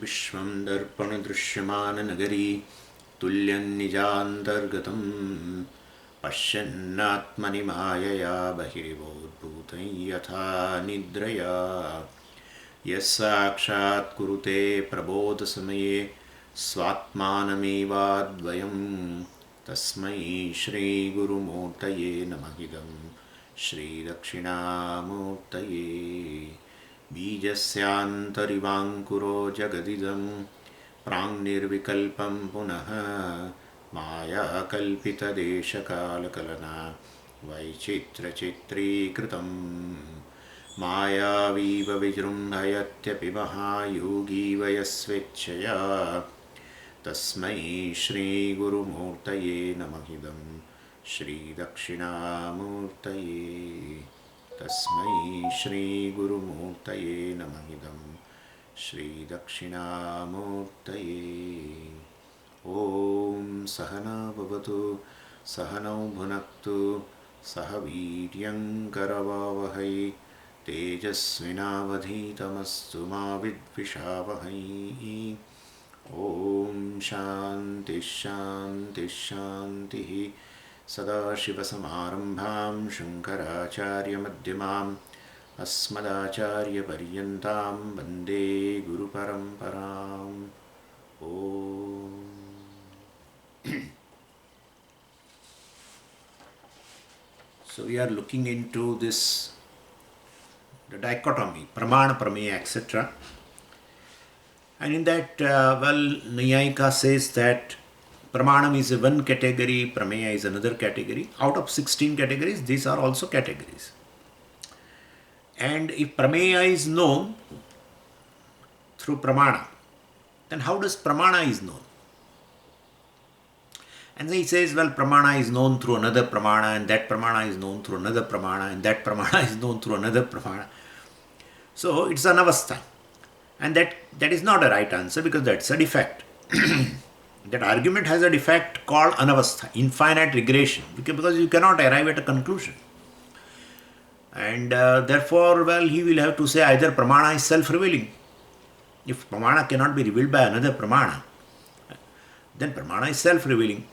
विश्वं दर्पणदृश्यमाननगरी तुल्यं निजान्तर्गतं पश्यन्नात्मनि मायया बहिर्बोधभूतं यथा निद्रया यः साक्षात् कुरुते प्रबोधसमये स्वात्मानमेवाद्वयं तस्मै श्रीगुरुमूर्तये नमः इदं श्रीदक्षिणामूर्तये बीजस्यान्तरिवाङ्कुरो जगदिदं प्राङ्निर्विकल्पं पुनः मायाकल्पितदेशकालकलना वैचित्र्यचित्रीकृतं मायावीव विजृम्भयत्यपि महायोगीव यस्वेच्छया तस्मै श्रीगुरुमूर्तये नमः इदं श्रीदक्षिणामूर्तये तस्मै श्रीगुरुमूर्तये नमः इदं श्रीदक्षिणामूर्तये। ॐ सहना भवतु सहनौ भुनक्तु सह वीर्यं करवावहै तेजस्विनावधीतमस्तु मा विद्विषावहै। ॐ शान्तिः शान्तिः शान्तिः। सदाशिवसमारम्भां शङ्कराचार्यमध्यमाम् अस्मदाचार्यपर्यन्तां वन्दे गुरुपरम्पराम्। ॐ So we are looking into this, the dichotomy, pramana, prameya, etc. And in that, Nayayika says that pramanam is one category, prameya is another category. Out of 16 categories, these are also categories. And if prameya is known through pramana, then how does pramana is known? And then he says, well, pramana is known through another pramana, and that pramana is known through another pramana, and that pramana is known through another pramana. So it's an avastha. And that is not a right answer, because that's a defect. That argument has a defect called anavastha, infinite regression, because you cannot arrive at a conclusion. And therefore, well, he will have to say either pramana is self-revealing. If pramana cannot be revealed by another pramana, then pramana is self-revealing.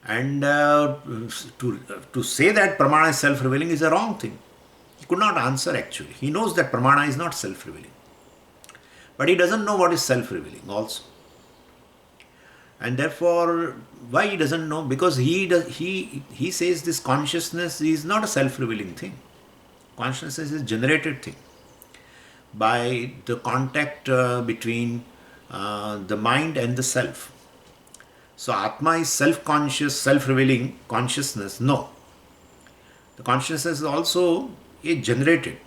And to say that pramana is self-revealing is a wrong thing. He could not answer actually. He knows that pramana is not self-revealing. But he doesn't know what is self-revealing also. And therefore, why he doesn't know? Because he says this consciousness is not a self-revealing thing. Consciousness is a generated thing by the contact between the mind and the self. So Atma is self-conscious, self-revealing consciousness. No. The consciousness is also generated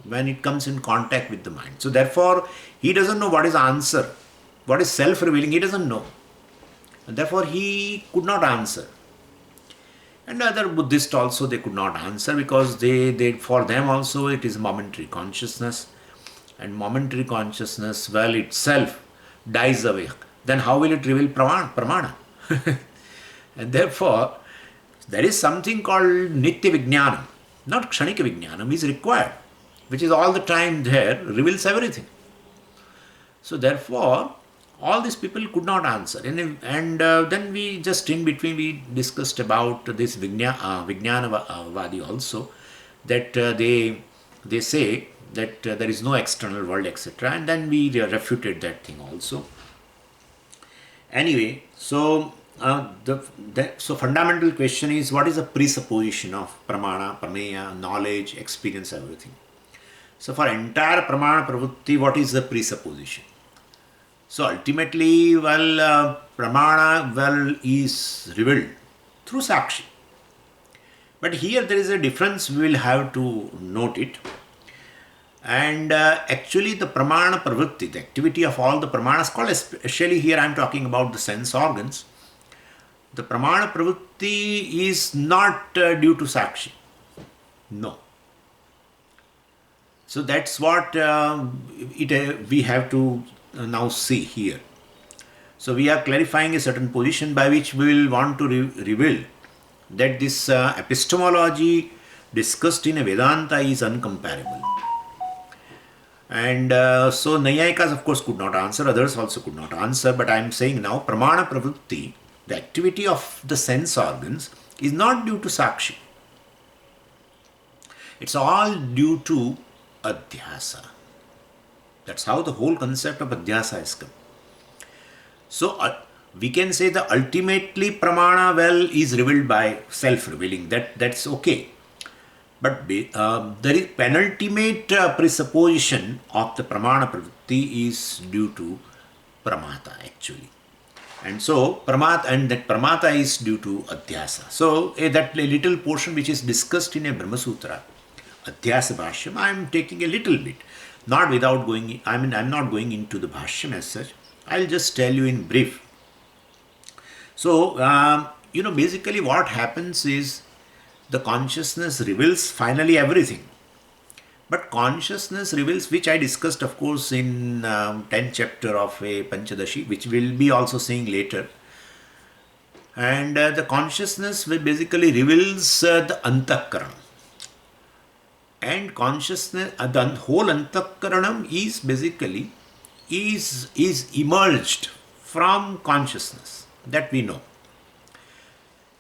when it comes in contact with the mind. So therefore, he doesn't know what is the answer. What is self-revealing, he doesn't know. And therefore, he could not answer. And other Buddhists also, they could not answer, because they for them also it is momentary consciousness. And momentary consciousness, well, itself dies away. Then how will it reveal pramana? And therefore, there is something called nitya vijnanam, not kshanika vijnanam, is required, which is all the time there, reveals everything. So therefore, all these people could not answer. And then we just in between, we discussed about this Vijnanavadi also, that they say that there is no external world, etc. And then we refuted that thing also. Anyway, so so fundamental question is, what is the presupposition of pramana, prameya, knowledge, experience, everything? So for entire pramana pravrutti, what is the presupposition? So ultimately, well, pramana, well, is revealed through sakshi. But here there is a difference, we will have to note it. And actually the pramana pravrutti, the activity of all the pramanas, called especially here I am talking about the sense organs, the pramana pravrutti is not due to sakshi. No. So that's what we have to now see here. So we are clarifying a certain position by which we will want to reveal that this epistemology discussed in a Vedanta is uncomparable. And so Nayayikas of course could not answer, others also could not answer, but I am saying now pramana pravritti, the activity of the sense organs, is not due to sakshi. It's all due to adhyasa. That's how the whole concept of adhyasa has come. So we can say that ultimately pramana is revealed by self-revealing. That's okay. But there is penultimate presupposition of the pramana pravritti is due to pramata actually. And so that pramata is due to adhyasa. So that little portion which is discussed in a Brahma Sutra, adhyasa bhashyam, I am taking a little bit, not without going, I'm not going into the bhashyam as such. I'll just tell you in brief. So, basically what happens is the consciousness reveals finally everything. But consciousness reveals, which I discussed of course in 10th chapter of a Panchadashi, which we'll be also seeing later. And the consciousness basically reveals the antakaranam. And consciousness, the whole antakaranam is basically is emerged from consciousness, that we know,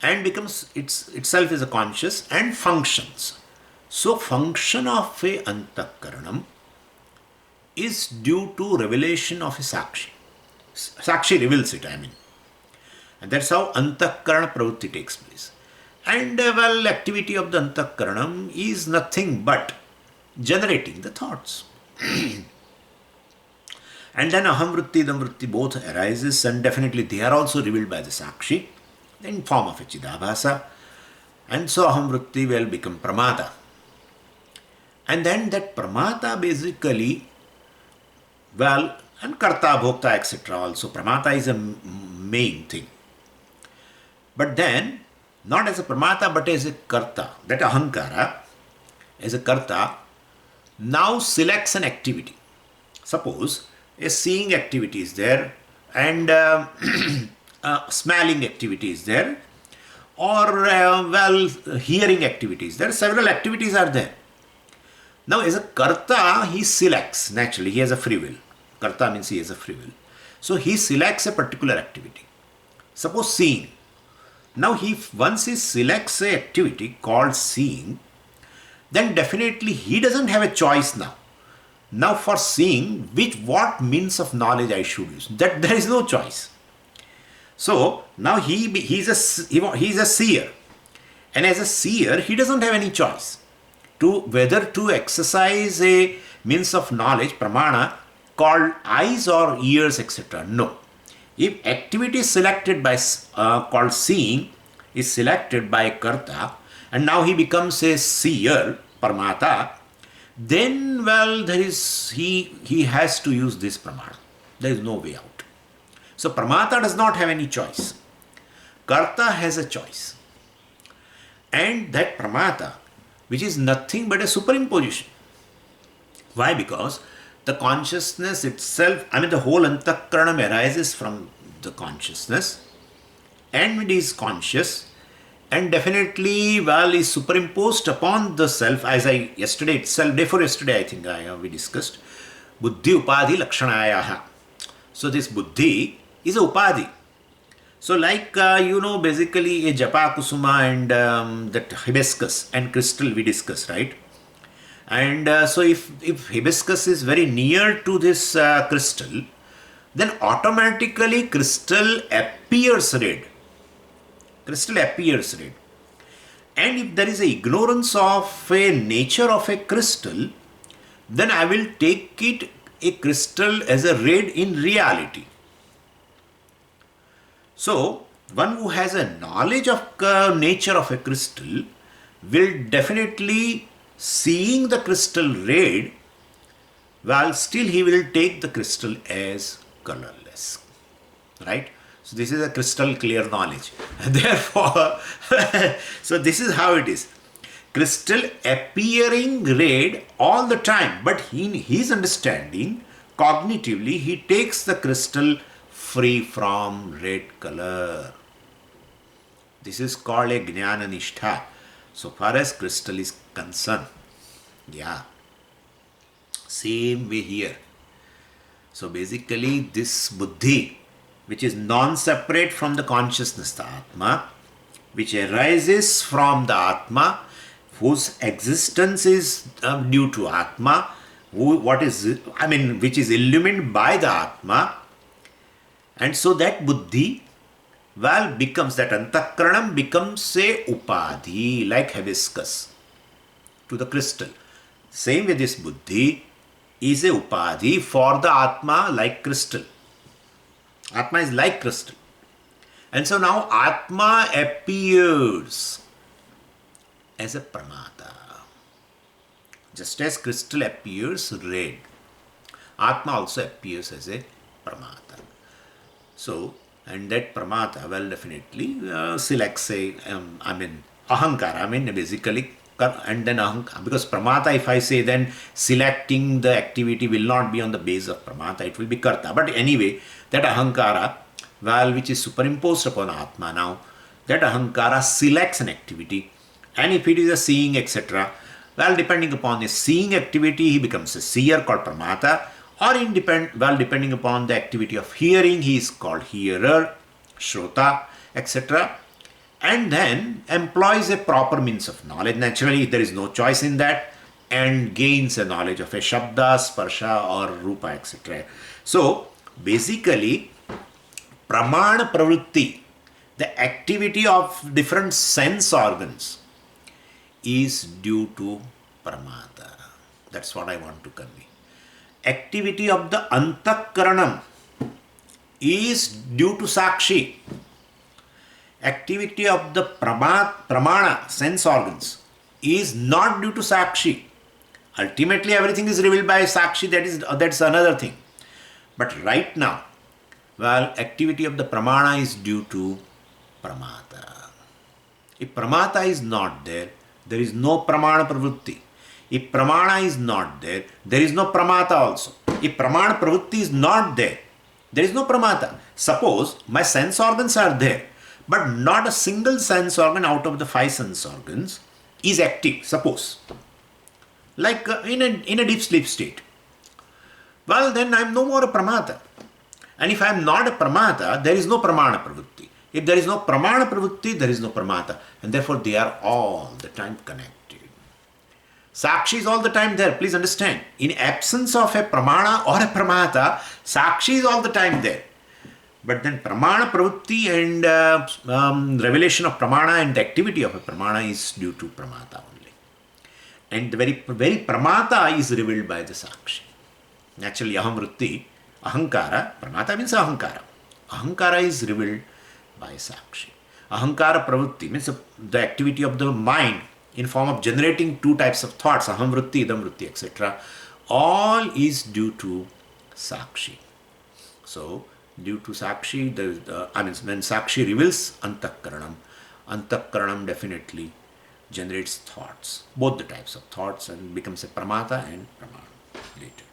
and becomes itself is a conscious and functions. So function of a antakaranam is due to revelation of a sakshi. Sakshi reveals it, I mean. And that's how antakarana pravritti takes place. And activity of the antakaranam is nothing but generating the thoughts. And then aham vritti, idam vritti both arises, and definitely they are also revealed by the sakshi in form of a chidabhasa. And so aham vritti will become pramata. And then that pramata basically, and karta, bhokta, etc. also. Pramata is a main thing. But then, not as a pramata, but as a karta. That ahankara, as a karta, now selects an activity. Suppose a seeing activity is there, and smelling activity is there, or hearing activities. There are several activities are there. Now, as a karta, he selects, naturally, he has a free will. Karta means he has a free will. So, he selects a particular activity. Suppose seeing. Now, once he selects an activity called seeing, then definitely he doesn't have a choice now. Now, for seeing, what means of knowledge I should use? That there is no choice. So, now he's a seer. And as a seer, he doesn't have any choice to whether to exercise a means of knowledge, pramana, called eyes or ears, etc. No. If activity is selected by called seeing is selected by karta, and now he becomes a seer, paramata, then there is he has to use this pramana. There is no way out. So pramata does not have any choice. Karta has a choice. And that pramata, which is nothing but a superimposition. Why? Because the consciousness itself, the whole antakaranam arises from the consciousness, and it is conscious, and definitely is superimposed upon the self, as I yesterday itself, day for yesterday I think we discussed, buddhi upadhi lakshanayaha. So this buddhi is a upadhi. So like, basically a japa kusuma and that hibiscus and crystal we discussed, right? And so if hibiscus is very near to this crystal, then automatically crystal appears red. Crystal appears red. And if there is a ignorance of a nature of a crystal, then I will take it a crystal as a red in reality. So, one who has a knowledge of nature of a crystal will definitely, seeing the crystal red, still he will take the crystal as colorless. Right? So, this is a crystal clear knowledge. Therefore, so this is how it is. Crystal appearing red all the time, but in his understanding, cognitively, he takes the crystal free from red color. This is called a jnana nishtha, so far as crystal is concerned. Yeah. Same way here. So basically, this buddhi, which is non-separate from the consciousness, the Atma, which arises from the Atma, whose existence is due to Atma, which is illumined by the Atma, and so that buddhi, becomes, that antakaranam becomes a upadhi, like hibiscus to the crystal. Same with this buddhi is a upadhi for the Atma, like crystal. Atma is like crystal. And so now Atma appears as a pramata. Just as crystal appears red, Atma also appears as a pramata. So, and that pramata, definitely selects ahankara, basically, and then ahankara, because pramata, if I say, then selecting the activity will not be on the base of pramata, it will be karta. But anyway, that ahankara, which is superimposed upon Atma now, that ahankara selects an activity, and if it is a seeing, etc., depending upon the seeing activity, he becomes a seer called pramata, or depending upon the activity of hearing, he is called hearer, shrota, etc., and then employs a proper means of knowledge. Naturally, there is no choice in that, and gains a knowledge of a shabda, sparsha, or rupa, etc. So, basically, pramana pravritti, the activity of different sense organs, is due to pramata. That's what I want to convey. Activity of the antakaranam is due to sakshi. Activity of the pramana, sense organs, is not due to sakshi. Ultimately, everything is revealed by sakshi, that's another thing. But right now, activity of the pramana is due to pramata. If pramata is not there, there is no pramana pravritti. If pramana is not there, there is no pramata also. If pramana pravritti is not there, there is no pramata. Suppose my sense organs are there, but not a single sense organ out of the 5 sense organs is active, suppose. Like in a deep sleep state. Then I am no more a pramata. And if I am not a pramata, there is no pramana pravritti. If there is no pramana pravritti, there is no pramata. And therefore they are all the time connected. Sakshi is all the time there, please understand. In absence of a pramana or a pramata, sakshi is all the time there. But then pramana pravritti and revelation of pramana and the activity of a pramana is due to pramata only. And the very pramata is revealed by the sakshi. Naturally, ahamvritti, ahankara, pramata means ahankara. Ahankara is revealed by sakshi. Ahankara pravritti means the activity of the mind in form of generating 2 types of thoughts, ahamvritti, idamvritti, etc. All is due to sakshi. So, due to sakshi, when sakshi reveals antakaranam definitely generates thoughts, both the types of thoughts, and becomes a pramata and pramana later.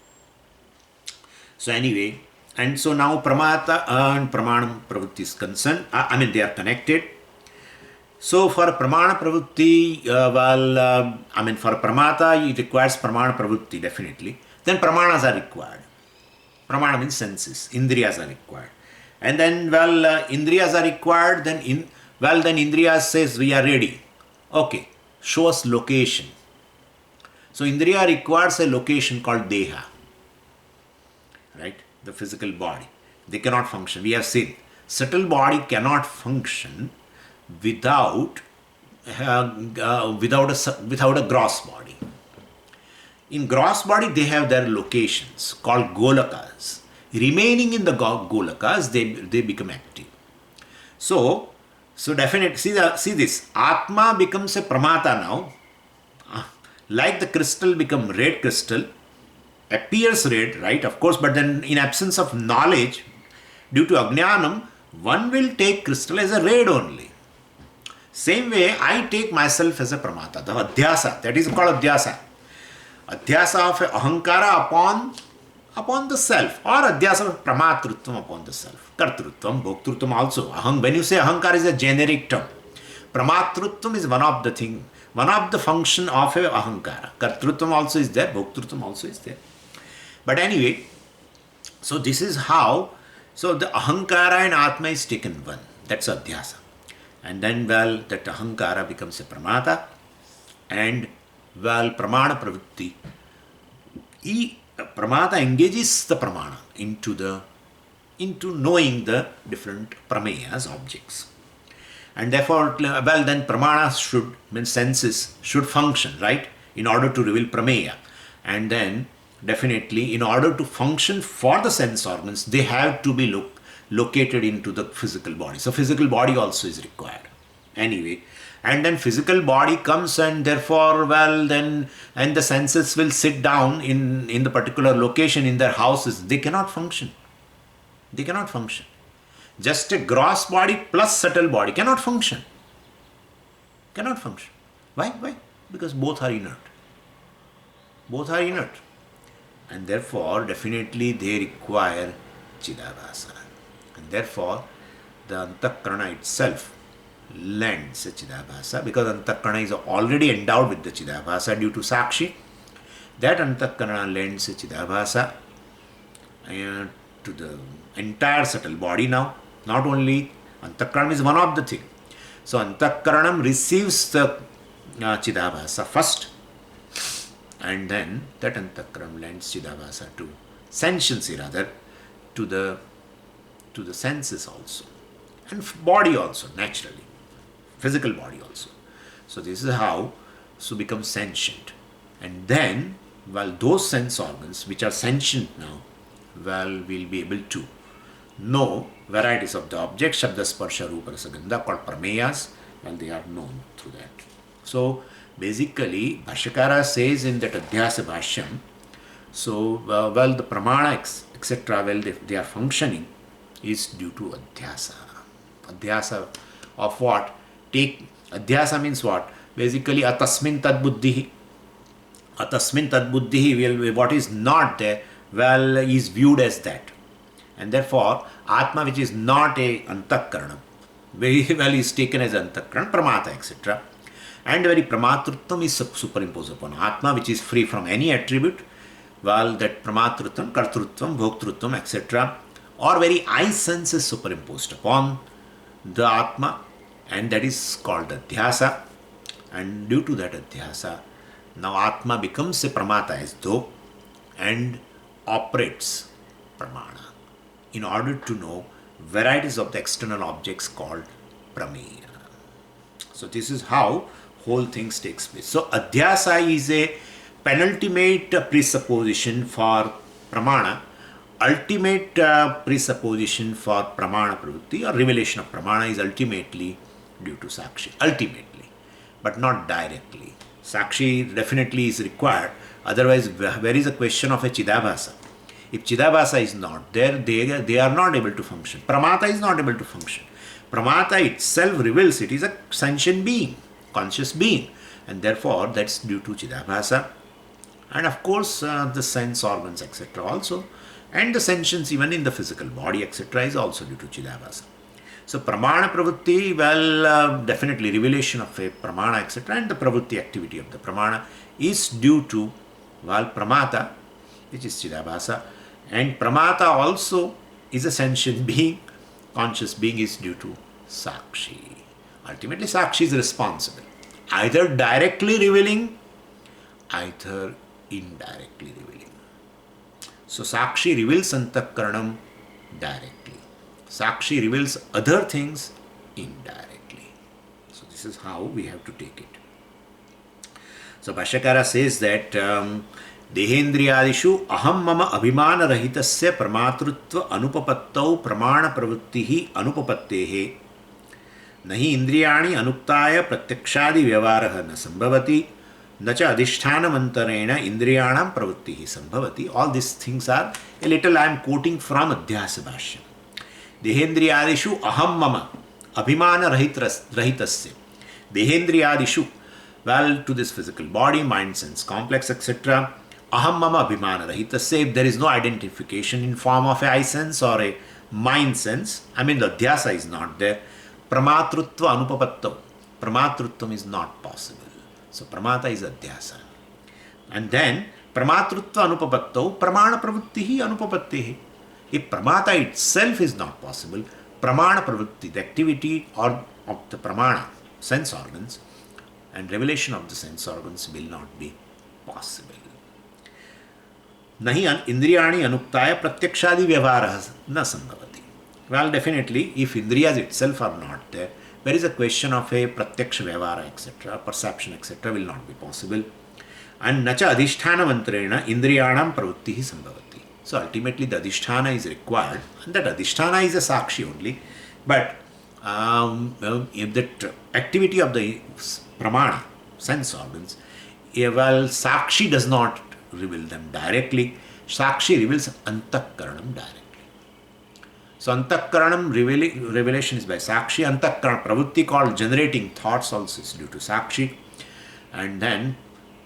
So anyway, and so now pramata and pramanam pravritti is concerned, they are connected. So for pramana pravritti, for pramata it requires pramana pravritti definitely. Then pramanas are required. Pramana means senses, indriyas are required. And then indriyas are required, then indriyas says we are ready. Okay, show us location. So indriya requires a location called deha. Right? The physical body. They cannot function. We have seen subtle body cannot function without a gross body. In gross body, they have their locations called golakas. Remaining in the golakas, they become active. So definitely, see this. Atma becomes a pramata now. Like the crystal become red crystal, appears red, right? Of course, but then in absence of knowledge, due to ajnanam, one will take crystal as a red only. Same way, I take myself as a pramata, the adhyasa, that is called adhyasa. Adhyasa of ahankara upon the self, or adhyasa of pramatrutvam upon the self. Kartrutvam, bhoktrutvam also. When you say ahankara is a generic term, pramatrutvam is one of the function of a ahankara. Kartrutvam also is there, bhoktrutvam also is there. But anyway, so this is how, so the ahankara and atma is taken one. That's adhyasa. And then, well, that ahankara becomes a pramata, and, well, pramana pravritti. Pramata engages the pramana into knowing the different prameyas, objects. And therefore, well, then pramana should, mean senses, should function, right, in order to reveal prameya. And then, definitely, in order to function for the sense organs, they have to be located into the physical body. So, physical body also is required. Anyway, and then physical body comes, and therefore, well, then, and the senses will sit down in the particular location in their houses. They cannot function. They cannot function. Just a gross body plus subtle body cannot function. Cannot function. Why? Why? Because both are inert. Both are inert. And therefore, definitely they require Chidabhasa. And therefore, the Antakarana itself lends a Chidabhasa, because Antakarana is already endowed with the Chidabhasa due to Sakshi. That Antakarana lends a Chidabhasa to the entire subtle body now. Not only Antakaranam is one of the things. So Antakaranam receives the Chidabhasa first, and then that Antakaranam lends Chidabhasa to sentiency, rather, to the senses also, and body also, naturally, physical body also. So this is how so becomes sentient. And then, well, those sense organs which are sentient now, well, we'll be able to know varieties of the objects, Shabda, Sparsha, Rupa, Rasa, Gandha, called prameyas, well, they are known through that. So basically, Bhashyakara says in that Adhyasa Bhashyam, so, well, the pramana, etc., well, they are functioning is due to Adhyasa. Adhyasa of what? Adhyasa means what? Basically, atasmin tad buddhihi. Atasmin tad buddhihi, what is not there, well, is viewed as that. And therefore, Atma, which is not a Antakaranam, very well is taken as Antakaranam, Pramata, etc. And very Pramatrutvam is superimposed upon Atma, which is free from any attribute. Well, that Pramatrutvam, Kartrutvam, Bhoktrutvam, etc. or very I sense is superimposed upon the Atma, and that is called Adhyasa. And due to that Adhyasa, now Atma becomes a Pramata as though, and operates Pramana in order to know varieties of the external objects called Prameya. So this is how whole things takes place. So Adhyasa is a penultimate presupposition for Pramana, ultimate presupposition for Pramana Pravritti, or revelation of Pramana is ultimately due to Sakshi. Ultimately, but not directly. Sakshi definitely is required, otherwise where is a question of a Chidabhasa? If Chidabhasa is not there, they are not able to function. Pramata is not able to function. Pramata itself reveals it is a sentient being, conscious being, and therefore that's due to Chidabhasa. And of course, the sense organs, etc. also, and the sentience even in the physical body, etc. is also due to Chidabhasa. So Pramana Pravritti, well, definitely revelation of a Pramana, etc. and the Pravritti activity of the Pramana is due to, well, Pramata, which is Chidabhasa. And Pramata also is a sentient being, conscious being is due to Sakshi. Ultimately, Sakshi is responsible, either directly revealing, either indirectly revealing. So Sakshi reveals Antakaranam directly. Sakshi reveals other things indirectly. So this is how we have to take it. So Bhashyakara says that Dehendriyadishu aham mama abhimana rahitasya pramatrutva anupapаттau pramana pravrittihi anupapattehe nahi indriyani anuktaya pratyakshadi vyavaraha na sambhavati na cha adhisthanamantarena indriyanam pravrittihi sambhavati. All these things are a little I am quoting from Adhyasa Bhashyam. Dehendriyadishu aham mama abhimana rahitasya. Dehendriyadishu, well, to this physical body, mind, sense complex, etc. Aham mama abhimana rahitasya. If there is no identification in form of a I sense or a mind sense, I mean the Adhyasa is not there, Pramatrutva anupapattav. Pramatrutvam is not possible. So Pramata is Adhyasa. And then Pramatrutva anupapattau, pramana pravrittihi anupapattihi. If pramata itself is not possible, pramana pravritti, the activity or of the pramana, sense organs, and revelation of the sense organs will not be possible. Nahi indriyani anuktaya pratyakshadi vyavahara na sambhavati. Well, definitely, if indriyas itself are not there is a question of a pratyaksha vyavahara, etc., perception, etc., will not be possible. And nacha adhisthana mantrena indriyanam pravrittihi sambhavati. So ultimately the adhisthana is required, and that adhisthana is a sakshi only. But if that activity of the pramana, sense organs, well, sakshi does not reveal them directly. Sakshi reveals antakaranam directly. So antakaranam revelation is by sakshi. Antakaranam pravritti, called generating thoughts, also is due to sakshi. And then,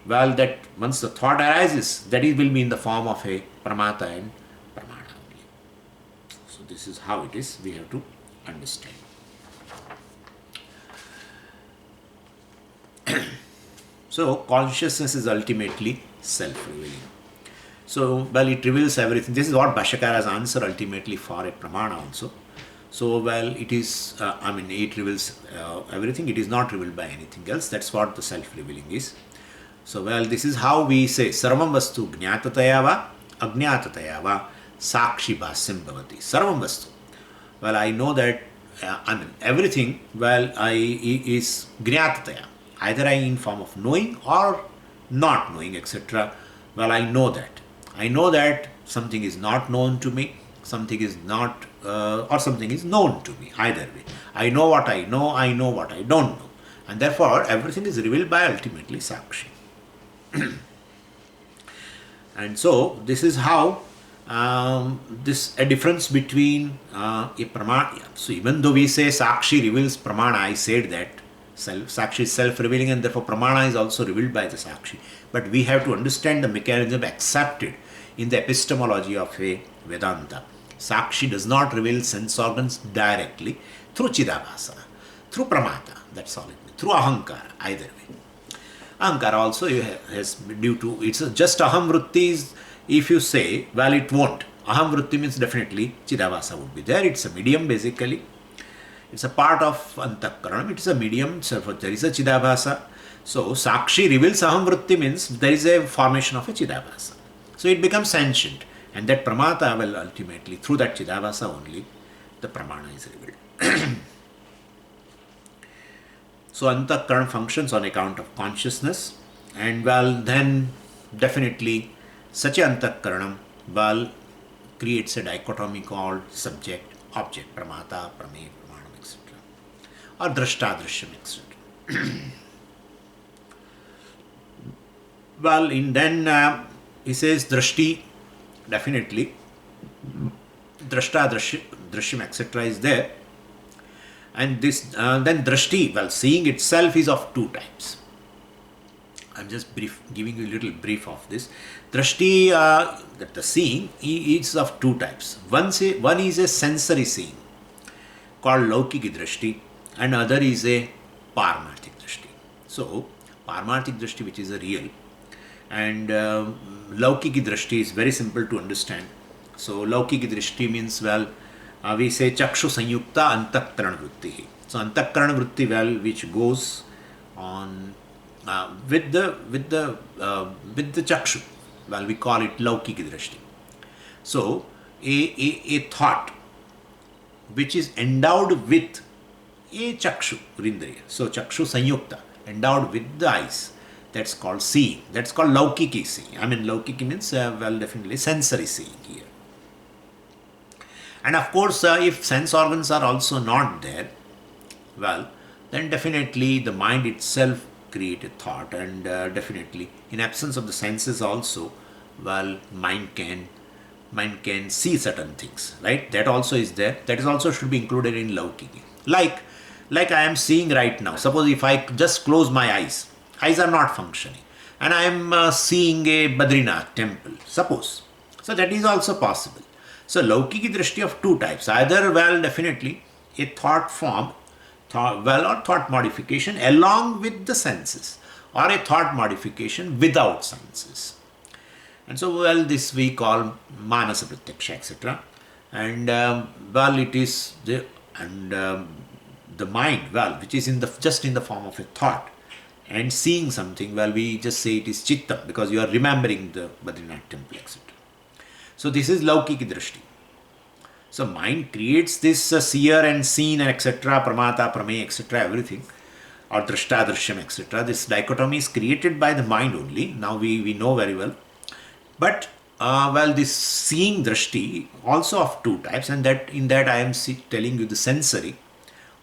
well, that once the thought arises, that it will be in the form of a pramata and pramana only. So this is how it is. We have to understand. So consciousness is ultimately self-revealing. So, well, it reveals everything. This is what Bhashyakara's answer ultimately for a pramana also. So, well, it is, it reveals everything. It is not revealed by anything else. That's what the self-revealing is. So, well, this is how we say, Sarvam vastu jnatataya va, ajnatataya va, sakshi bhasyam bhavati. Sarvam vastu. Well, I know that, everything, well, is jnatataya. Either I in form of knowing or not knowing, etc. Well, I know that. I know that something is not known to me, something is not, or something is known to me, either way. I know what I know what I don't know. And therefore, everything is revealed by ultimately Sakshi. And so, this is how a difference between a pramana. So, even though we say Sakshi reveals pramana, I said that Sakshi is self-revealing and therefore pramana is also revealed by the Sakshi. But we have to understand the mechanism accepted in the epistemology of a Vedanta. Sakshi does not reveal sense organs directly through Chidabhasa, through pramata, that's all it means, through ahankara, either way. Ahankara also has due to, it's just aham vrittis, if you say, well, it won't. Aham vritti means definitely Chidabhasa would be there. It's a medium basically. It's a part of antakaranam. It is a medium, so there is a Chidabhasa. So, Sakshi reveals aham vritti means there is a formation of a Chidabhasa. So, it becomes sentient. And that pramata will ultimately, through that Chidabhasa only, the pramana is revealed. So, antakaranam functions on account of consciousness. And well, then definitely such a antakaranam, well, creates a dichotomy called subject, object, pramata, prameya, pramanam, etc. Or drashta, drishyam, etc. Well, then he says drashti, definitely drashta, drishyam, etc. is there. And this then drashti, well, seeing itself is of two types. I'm just giving you a little brief of this. Drashti, that the seeing, is of two types. One is a sensory seeing called laukiki drashti, and other is a paramarthik drashti. So, paramarthik drashti, which is a real, and laukiki drashti is very simple to understand. So, laukiki drashti means, well, we say chakshu sanyukta antakarana vritti. So, antakarana vritti, well, which goes on with the chakshu. Well, we call it laukiki drashti. So, a thought which is endowed with a chakshu rindriya. So, chakshu sanyukta, endowed with the eyes. That's called seeing. That's called laukiki seeing. Laukiki means, well, definitely sensory seeing here. And of course, if sense organs are also not there, well, then definitely the mind itself create a thought, and definitely in absence of the senses also, well, mind can see certain things, right? That also is there. That is also should be included in laukiki. Like I am seeing right now. Suppose if I just close my eyes are not functioning, and I am seeing a Badrinath temple, suppose. So that is also possible. So laukiki drishti of two types. Either, well, definitely a thought form, or thought modification along with the senses, or a thought modification without senses. And so, well, this we call manasa pratyaksha, etc. And well, it is the and the mind, well, which is in the just in the form of a thought, and seeing something, well, we just say it is chitta because you are remembering the Badrinath temple, etc. So this is laukiki drishti. So mind creates this seer and seen and etc. Pramata, prameya, etc. Everything, or drishta, drishyam, etc. This dichotomy is created by the mind only. Now we know very well. But well, this seeing drishti also of two types, and that in that I am telling you the sensory,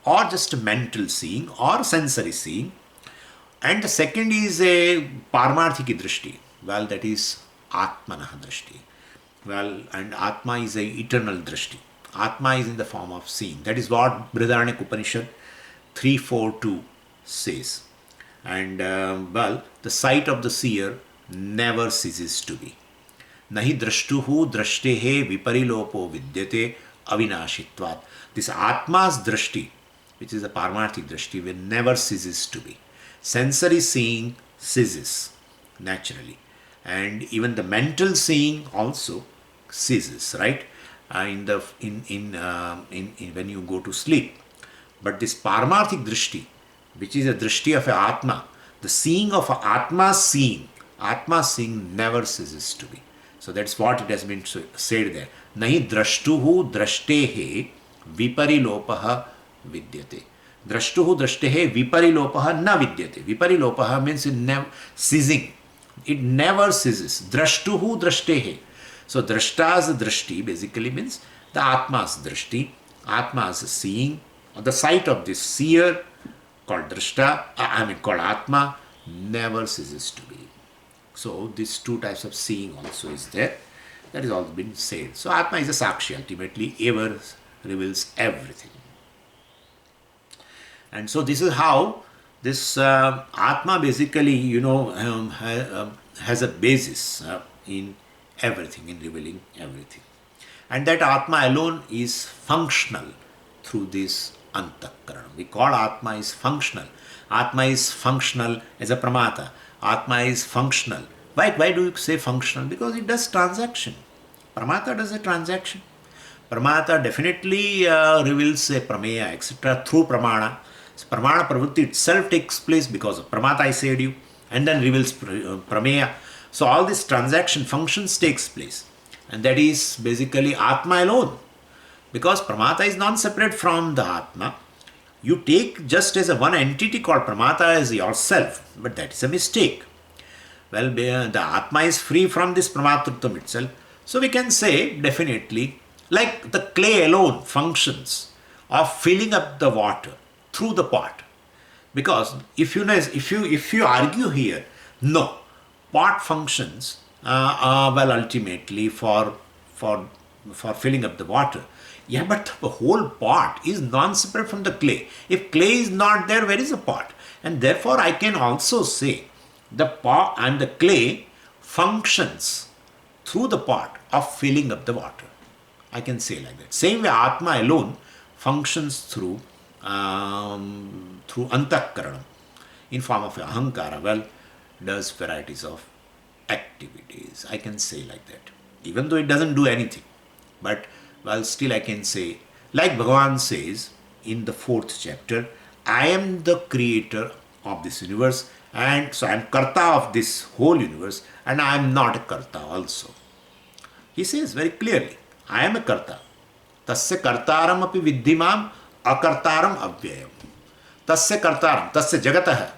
or just mental seeing, or sensory seeing. And the second is a parmarthiki drishti. Well, that is atmanah drishti. Well, and atma is a eternal drishti. Atma is in the form of seeing. That is what Brihadaranyaka Upanishad 3.4.2 says. And well, the sight of the seer never ceases to be. Nahi drashtuhu drashtehe viparilopo vidyate avinashitvat. This Atma's drashti, which is a parmarthik drashti, will never ceases to be. Sensory seeing ceases naturally, and even the mental seeing also ceases, right? In when you go to sleep. But this parmarthik drishti, which is a drishti of a atma, the seeing of a atma seeing never ceases to be. So that's what it has been said there. Nahi drashtuhu drashtehe viparilopaha vidyate. Drashtuhu drashtehe viparilopaha na vidyate. Viparilopaha means ceasing. It never ceases. Drashtuhu drashtehe. So drashta's drashti basically means the atma's drashti, atma's seeing, or the sight of this seer called drashta, called atma, never ceases to be. So these two types of seeing also is there. That is all been said. So atma is a sakshi, ultimately ever reveals everything. And so this is how this atma basically, has a basis in everything, in revealing everything. And that atma alone is functional through this antakaranam. We call atma is functional. Atma is functional as a pramata. Atma is functional. Why do you say functional? Because it does transaction. Pramata does a transaction. Pramata definitely reveals a prameya, etc. through pramana. So pramana pravritti itself takes place because of pramata, I said you, and then reveals prameya. So all this transaction functions takes place, and that is basically atma alone, because pramata is non-separate from the atma. You take just as a one entity called pramata as yourself, but that is a mistake. Well, the atma is free from this pramatrutvam itself. So we can say definitely, like the clay alone functions of filling up the water through the pot. Because if you argue here, no, pot functions well ultimately for filling up the water. Yeah, but the whole pot is non-separate from the clay. If clay is not there, where is the pot? And therefore I can also say the pot and the clay functions through the pot of filling up the water. I can say like that. Same way atma alone functions through antakaranam in form of ahankara. Well, does varieties of activities. I can say like that. Even though it doesn't do anything. But well, still I can say, like Bhagavan says in the 4th chapter, I am the creator of this universe, and so I am karta of this whole universe, and I am not a karta also. He says very clearly, I am a karta. Tasya kartaram api viddhimam akartaram avyayam. Tasya kartaram, tasya jagatah.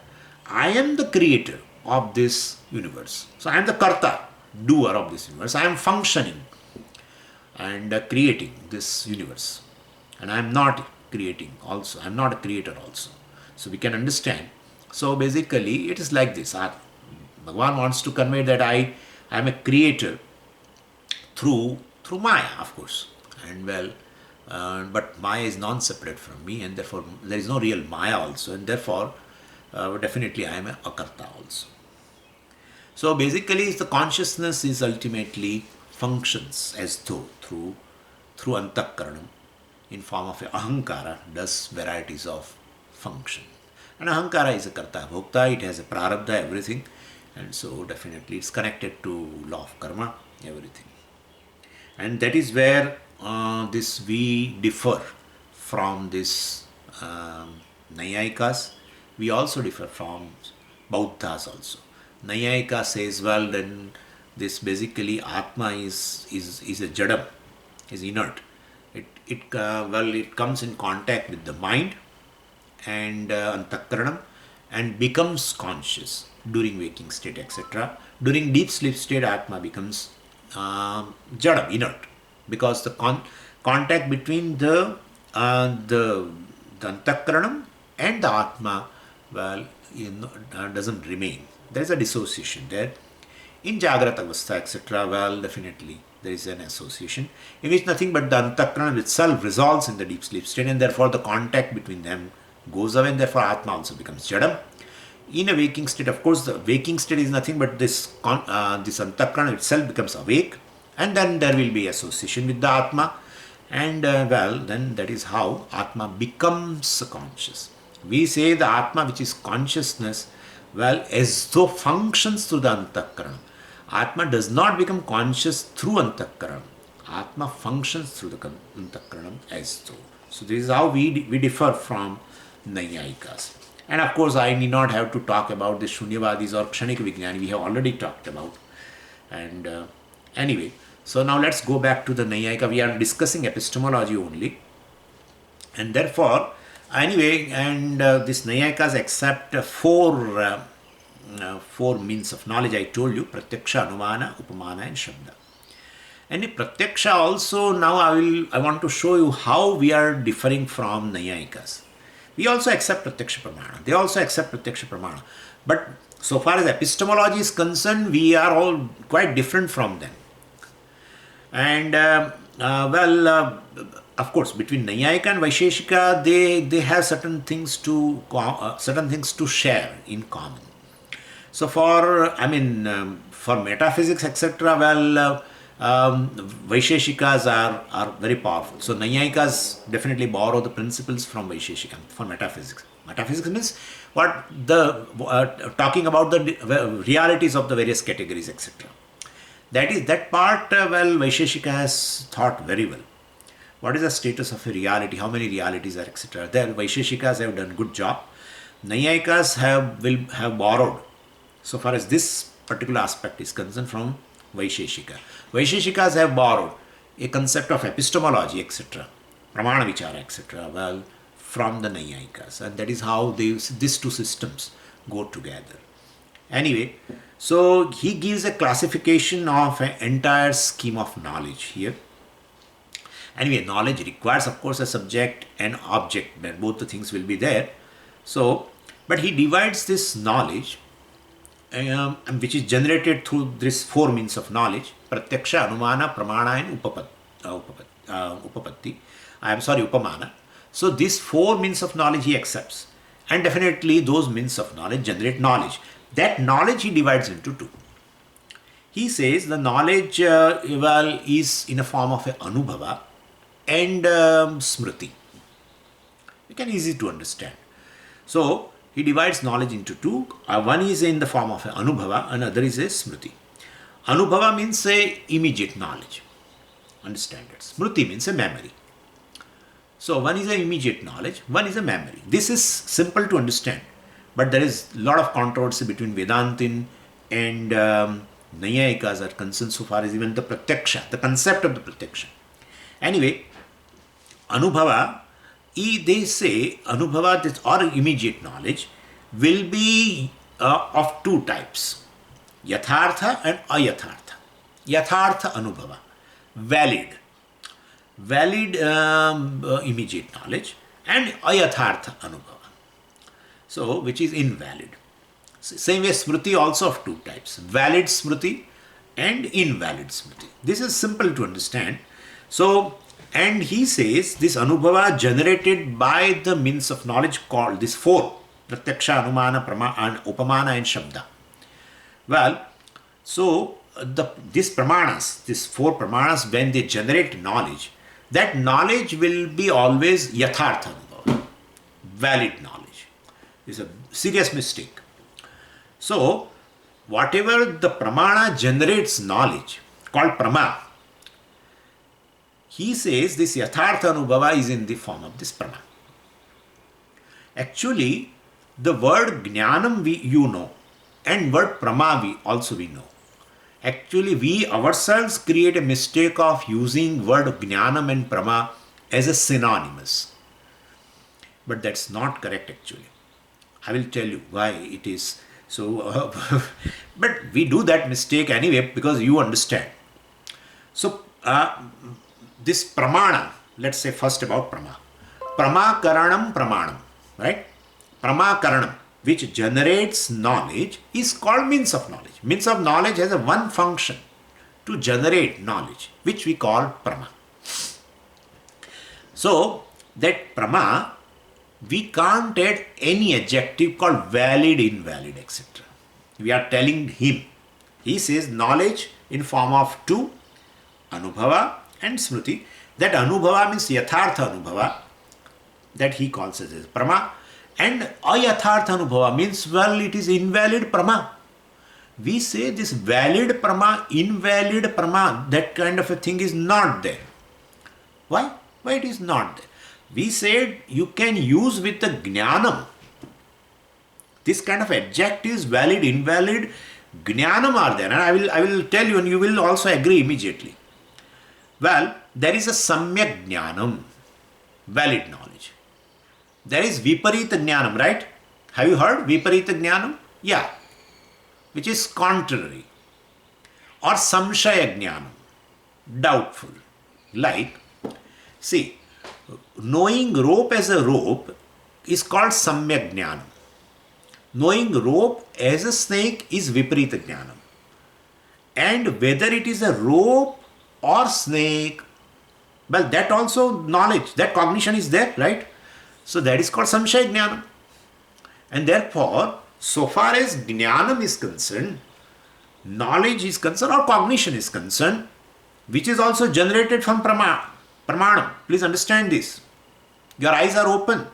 I am the creator of this universe. So I am the karta, doer of this universe. I am functioning and creating this universe. And I am not creating also. I am not a creator also. So we can understand. So basically it is like this. Bhagavan wants to convey that I am a creator through Maya, of course. And well, but Maya is non-separate from me, and therefore there is no real Maya also, and therefore definitely I am a akarta also. So basically the consciousness is ultimately functions as though through antakaranam in form of a ahankara does varieties of function. And ahankara is a karta bhokta, it has a prarabdha, everything, And so definitely it's connected to law of karma, everything. And that is where this we differ from this Nayayikas. We also differ from Bauddhas also. Nayayika says, well, then this basically Atma is a jadam, is inert. It comes in contact with the mind and antakaranam and becomes conscious during waking state, etc. During deep sleep state, Atma becomes jadam, inert, because the contact between the antakaranam and the Atma, doesn't remain. There is a dissociation there. In Jagrata Avastha, etc., definitely there is an association in which nothing but the Antakaranam itself resolves in the deep sleep state, and therefore the contact between them goes away, and therefore Atma also becomes Jadam. In a waking state, of course, the waking state is nothing but this Antakaranam itself becomes awake, and then there will be association with the Atma, and then that is how Atma becomes conscious. We say the Atma, which is consciousness, as though functions through the Antakaranam. Atma does not become conscious through Antakaranam. Atma functions through the Antakaranam as though. So this is how we differ from Nayayikas. And of course, I need not have to talk about the Shunyavadis or Kshanik Vijnani. We have already talked about. And anyway, so now let's go back to the Nayayika. We are discussing epistemology only. And therefore, anyway, and this Nayayikas accept four means of knowledge. I told you: Pratyaksha, Anumana, Upamana, and Shabda. And in Pratyaksha also, now I want to show you how we are differing from Nayayikas. We also accept Pratyaksha Pramana. They also accept Pratyaksha Pramana. But so far as epistemology is concerned, we are all quite different from them. And of course, between Nayayika and Vaisheshika, they have certain things to share in common. So for metaphysics, etc., Vaisheshikas are very powerful. So Nayayikas definitely borrow the principles from Vaisheshika for metaphysics. Metaphysics means what talking about the realities of the various categories, etc. That part, Vaisheshika has thought very well. What is the status of a reality? How many realities are, etc. There, Vaisheshikas have done good job. Nayayikas have borrowed, so far as this particular aspect is concerned, from Vaisheshika. Vaisheshikas have borrowed a concept of epistemology, etc., Pramana Vichara, etc., from the Nayayikas, and that is how these two systems go together. Anyway, so he gives a classification of an entire scheme of knowledge here. Anyway, knowledge requires, of course, a subject and object, where both the things will be there. So, but he divides this knowledge, which is generated through these four means of knowledge: Pratyaksha, Anumana, Pramana, and Upamana. So these four means of knowledge he accepts, and definitely those means of knowledge generate knowledge. That knowledge he divides into two. He says the knowledge is in a form of a Anubhava and Smriti. You can easy to understand. So he divides knowledge into two. One is in the form of a Anubhava, another is a Smriti. Anubhava means a immediate knowledge. Understand it. Smriti means a memory. So one is an immediate knowledge, one is a memory. This is simple to understand, but there is a lot of controversy between Vedantin and Nayayikas are concerned so far as even the Pratyaksha, the concept of the Pratyaksha. Anyway, Anubhava, they say Anubhava or immediate knowledge will be of two types: Yathartha and Ayathartha. Yathartha Anubhava, valid immediate knowledge, and Ayathartha Anubhava, so which is invalid. Same way, Smriti also of two types: valid Smriti and invalid Smriti. This is simple to understand. So, and he says this Anubhava generated by the means of knowledge called these four: Pratyaksha, Anumana, Pramana, Upamana, and Shabda. So these pramanas, these four pramanas, when they generate knowledge, that knowledge will be always Yathartha Anubhava, valid knowledge. It's a serious mistake. So whatever the pramana generates knowledge, called prama, he says this yathartha anubhava is in the form of this prama. Actually, the word jnanam you know, and word prama we know. Actually, we ourselves create a mistake of using word jnanam and prama as a synonymous. But that's not correct actually. I will tell you why it is so. But we do that mistake anyway because you understand. So, this pramana, let's say first about prama. Pramakaranam pramanam, right? Pramakaranam, which generates knowledge, is called means of knowledge. Means of knowledge has a one function, to generate knowledge, which we call prama. So, that prama, we can't add any adjective called valid, invalid, etc. We are telling him. He says knowledge in form of two, anubhava and smriti. That anubhava means yathartha anubhava, that he calls as prama. And ayathartha anubhava means, well, it is invalid prama. We say this valid prama, invalid prama, that kind of a thing is not there. Why? Why it is not there? We said you can use with the jnanam. This kind of adjectives, valid, invalid, jnanam are there. And I will tell you, and you will also agree immediately. Well, there is a samyak jnanam, valid knowledge. There is viparita jnanam, right? Have you heard viparita jnanam? Yeah. Which is contrary. Or samshaya jnanam, doubtful. Like, see, knowing rope as a rope is called samyak jnanam. Knowing rope as a snake is viparita jnanam. And whether it is a rope or snake, well, that also knowledge, that cognition is there, right? So that is called samshaya jnanam. And therefore, so far as jnanam is concerned, knowledge is concerned or cognition is concerned, which is also generated from pramanam. Please understand this. Your eyes are open.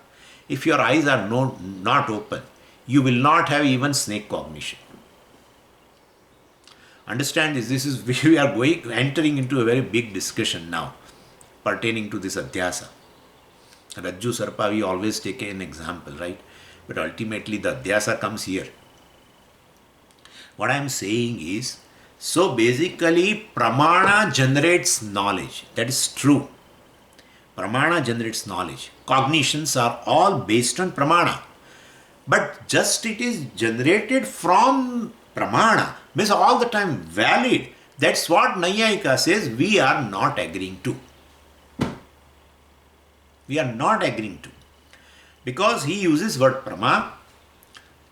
If your eyes are not open, you will not have even snake cognition. Understand this. This is we are entering into a very big discussion now pertaining to this adhyasa. Rajju Sarpa, we always take an example, right? But ultimately the adhyasa comes here. What I am saying is, so basically pramana generates knowledge. That is true. Pramana generates knowledge. Cognitions are all based on pramana. But just it is generated from pramana, means all the time valid. That's what Nayayika says we are not agreeing to. We are not agreeing to. Because he uses word prama,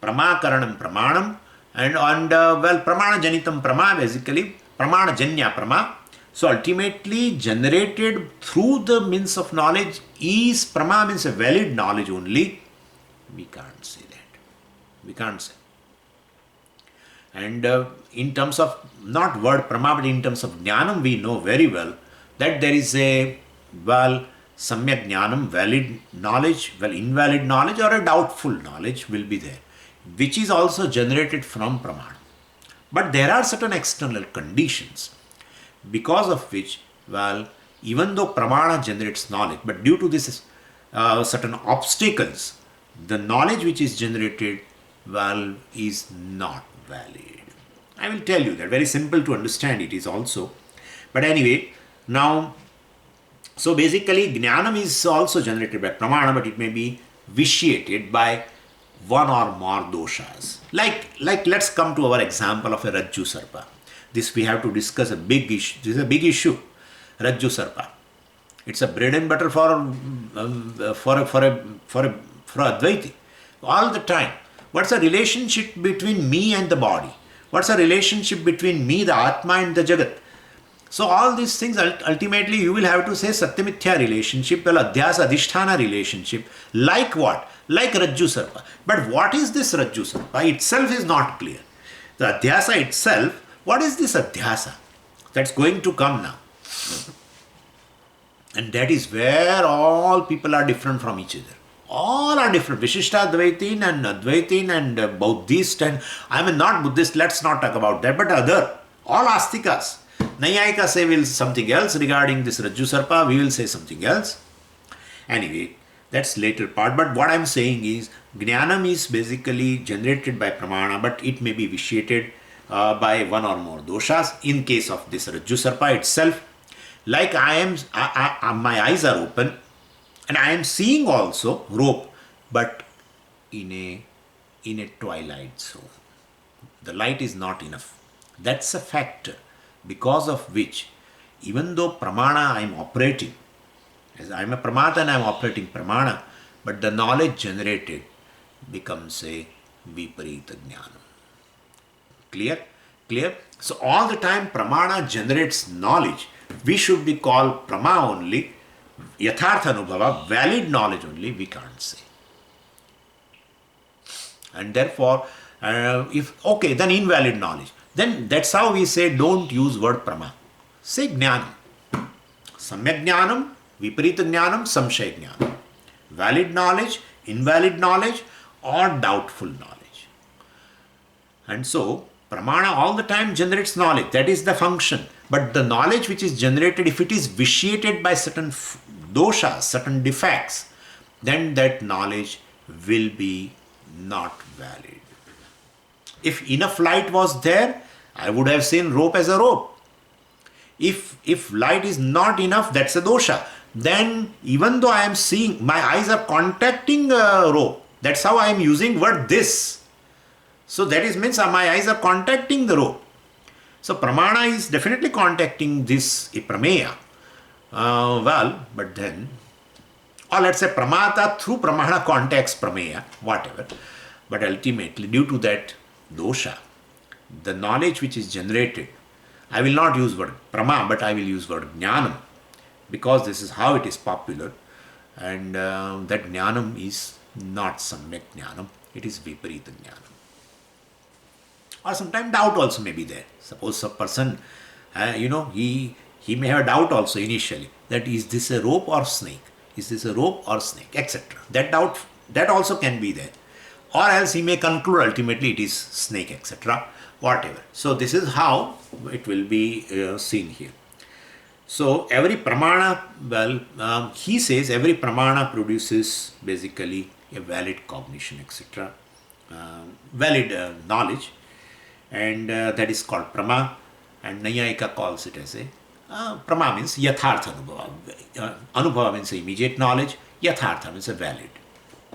pramakaranam pramanam, and well, pramana janitam prama, basically, pramana janya prama. So ultimately generated through the means of knowledge is prama, means a valid knowledge only. We can't say that. We can't say. And in terms of, not word prama, but in terms of jnanam, we know very well that there is a, well, samyak jnanam, valid knowledge, well, invalid knowledge or a doubtful knowledge will be there, which is also generated from pramana. But there are certain external conditions because of which, well, even though pramana generates knowledge, but due to this certain obstacles, the knowledge which is generated, well, is not valid. I will tell you that. Very simple to understand it is also. But anyway, now, so basically jnanam is also generated by pramana, but it may be vitiated by one or more doshas. Like let's come to our example of a Rajju Sarpa. This we have to discuss a big issue. This is a big issue. Rajju Sarpa. It's a bread and butter for Advaiti. All the time. What's the relationship between me and the body? What's the relationship between me, the Atma, and the Jagat? So all these things, ultimately you will have to say Satyamithya relationship, well, Adhyasa Adhisthana relationship. Like what? Like Rajju Sarpa. But what is this Rajju Sarpa? Itself is not clear. The Adhyasa itself, what is this Adhyasa? That's going to come now. And that is where all people are different from each other. All are different. Vishishtadvaitin and Advaitin and Buddhist, and I mean not Buddhist, let's not talk about that, but other, all Astikas. Nayayika say will something else regarding this Rajju Sarpa, we will say something else. Anyway, that's later part, but what I'm saying is, Jnanam is basically generated by Pramana, but it may be vitiated by one or more doshas. In case of this Rajju Sarpa itself, like my eyes are open, and I am seeing also rope, but in a twilight zone. The light is not enough. That's a factor because of which, even though Pramana I am operating, as I am a Pramata and I am operating Pramana, but the knowledge generated becomes a Viparita Jnanam. Clear? Clear? So all the time Pramana generates knowledge. We should be called Prama only, Yathartha Anubhava, valid knowledge only, we can't say. And therefore, then invalid knowledge. Then that's how we say don't use word Prama. Say Jnanam. Samyak Jnanam, Viparita Jnanam, Samshaya Jnanam. Valid knowledge, invalid knowledge, or doubtful knowledge. And so, Pramana all the time generates knowledge. That is the function. But the knowledge which is generated, if it is vitiated by certain doshas, certain defects, then that knowledge will be not valid. If enough light was there, I would have seen rope as a rope. If light is not enough, that's a dosha. Then even though I am seeing, my eyes are contacting a rope. That's how I am using word this. So that is means my eyes are contacting the rope. So Pramana is definitely contacting this Prameya. But then, or let's say Pramata through Pramana contacts Prameya, whatever. But ultimately, due to that dosha, the knowledge which is generated, I will not use word Prama, but I will use word Jnanam, because this is how it is popular. And that Jnanam is not Samyak Jnanam, it is Viparita Jnanam. Or sometimes doubt also may be there. Suppose a person, he may have doubt also initially, that is this a rope or snake? Is this a rope or snake? Etc. That doubt, that also can be there. Or else he may conclude ultimately it is snake, etc. Whatever. So this is how it will be seen here. So every Pramana, he says every Pramana produces basically a valid cognition, etc. Valid knowledge. And that is called Prama, and Nayayika calls it as a Prama means Yathartha Anubhava. Anubhava means immediate knowledge, Yathartha means a valid.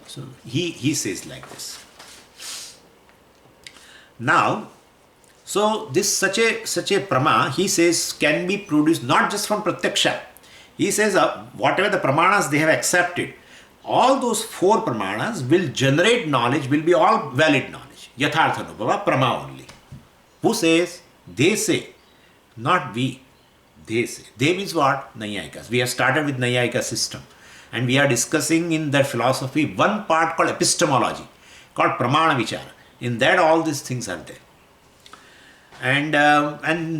So he says like this. Now, so this such a Prama, he says, can be produced not just from Pratyaksha. He says whatever the Pramanas they have accepted, all those four Pramanas will generate knowledge, will be all valid knowledge. Yathartha Anubhava, Prama only. Who says? They say, not we. They say. They means what? Nayayikas. We have started with Nayayika system, and we are discussing in that philosophy one part called epistemology, called Pramana Vichara. In that all these things are there. And